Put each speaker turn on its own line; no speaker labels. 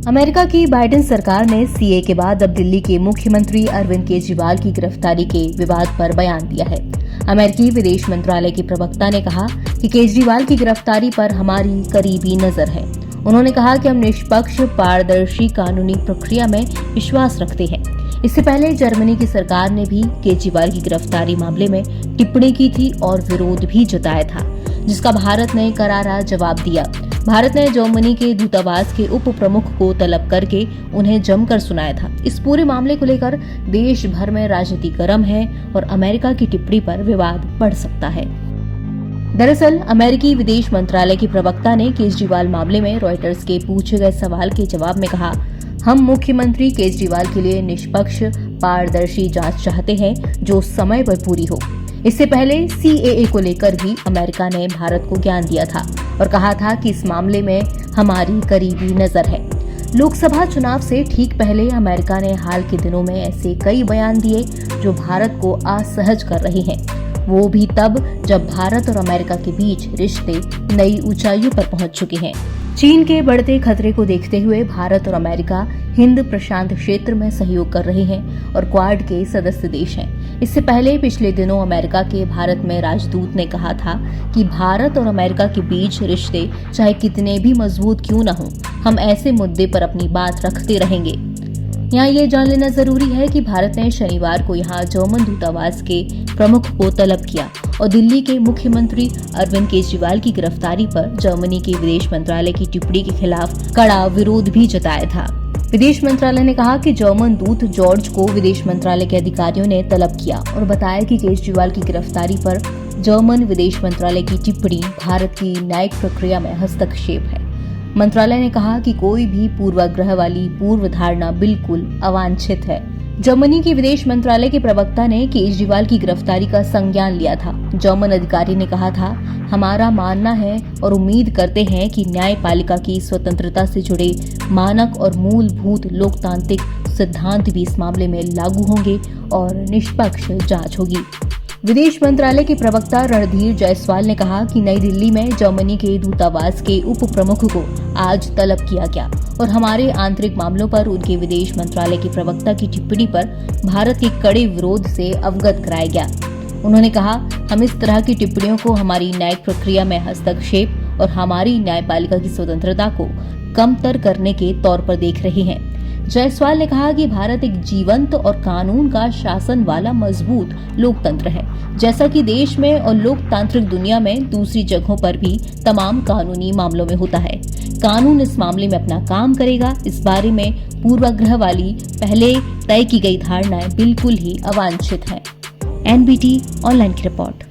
America की Biden सरकार ने सीए के बाद अब दिल्ली के मुख्यमंत्री अरविंद केजरीवाल की गिरफ्तारी के विवाद पर बयान दिया है। अमेरिकी विदेश मंत्रालय के प्रवक्ता ने कहा कि केजरीवाल की गिरफ्तारी पर हमारी करीबी नजर है। उन्होंने कहा कि हम निष्पक्ष, पारदर्शी कानूनी प्रक्रिया में विश्वास रखते हैं। इससे पहले जर्मनी की सरकार ने भी केजरीवाल की गिरफ्तारी मामले में टिप्पणी की थी और विरोध भी जताया था, जिसका भारत ने करारा जवाब दिया। भारत ने जर्मनी के दूतावास के उप प्रमुख को तलब करके उन्हें जमकर सुनाया था। इस पूरे मामले को लेकर देश भर में राजनीति गर्म है और अमेरिका की टिप्पणी पर विवाद बढ़ सकता है। दरअसल अमेरिकी विदेश मंत्रालय के प्रवक्ता ने केजरीवाल मामले में रॉयटर्स के पूछे गए सवाल के जवाब में कहा, हम मुख्यमंत्री केजरीवाल के लिए निष्पक्ष, पारदर्शी जांच चाहते हैं जो समय पर पूरी हो। इससे पहले सीएए को लेकर भी अमेरिका ने भारत को ज्ञान दिया था और कहा था कि इस मामले में हमारी करीबी नजर है। लोकसभा चुनाव से ठीक पहले अमेरिका ने हाल के दिनों में ऐसे कई बयान दिए जो भारत को असहज कर रहे हैं, वो भी तब जब भारत और अमेरिका के बीच रिश्ते नई ऊंचाइयों पर पहुंच चुके हैं। चीन के बढ़ते खतरे को देखते हुए भारत और अमेरिका हिंद प्रशांत क्षेत्र में सहयोग कर रहे हैं और क्वाड के सदस्य देश हैं। इससे पहले पिछले दिनों अमेरिका के भारत में राजदूत ने कहा था कि भारत और अमेरिका के बीच रिश्ते चाहे कितने भी मजबूत क्यों न हों, हम ऐसे मुद्दे पर अपनी बात रखते रहेंगे। यहाँ ये जान लेना जरूरी है कि भारत ने शनिवार को यहाँ जर्मन दूतावास के प्रमुख को तलब किया और दिल्ली के मुख्यमंत्री अरविंद केजरीवाल की गिरफ्तारी पर जर्मनी के विदेश मंत्रालय की टिप्पणी के खिलाफ कड़ा विरोध भी जताया था। विदेश मंत्रालय ने कहा कि जर्मन दूत जॉर्ज को विदेश मंत्रालय के अधिकारियों ने तलब किया और बताया कि केजरीवाल की गिरफ्तारी पर जर्मन विदेश मंत्रालय की टिप्पणी भारत की न्यायिक प्रक्रिया में हस्तक्षेप है। मंत्रालय ने कहा कि कोई भी पूर्वाग्रह वाली पूर्व धारणा बिल्कुल अवांछित है। जर्मनी के विदेश मंत्रालय के प्रवक्ता ने केजरीवाल की गिरफ्तारी का संज्ञान लिया था। जर्मन अधिकारी ने कहा था, हमारा मानना है और उम्मीद करते हैं कि न्यायपालिका की स्वतंत्रता से जुड़े मानक और मूलभूत लोकतांत्रिक सिद्धांत भी इस मामले में लागू होंगे और निष्पक्ष जांच होगी। विदेश मंत्रालय के प्रवक्ता रणधीर जायसवाल ने कहा कि नई दिल्ली में जर्मनी के दूतावास के उप प्रमुख को आज तलब किया गया और हमारे आंतरिक मामलों पर उनके विदेश मंत्रालय के प्रवक्ता की टिप्पणी पर भारत के कड़े विरोध से अवगत कराया गया। उन्होंने कहा, हम इस तरह की टिप्पणियों को हमारी न्यायिक प्रक्रिया में हस्तक्षेप और हमारी न्यायपालिका की स्वतंत्रता को कमतर करने के तौर पर देख रहे हैं। जायसवाल ने कहा कि भारत एक जीवंत और कानून का शासन वाला मजबूत लोकतंत्र है, जैसा कि देश में और लोकतांत्रिक दुनिया में दूसरी जगहों पर भी तमाम कानूनी मामलों में होता है। कानून इस मामले में अपना काम करेगा। इस बारे में पूर्वाग्रह वाली पहले तय की गई धारणाएं बिल्कुल ही अवांछित हैं। एनबीटी ऑनलाइन की रिपोर्ट।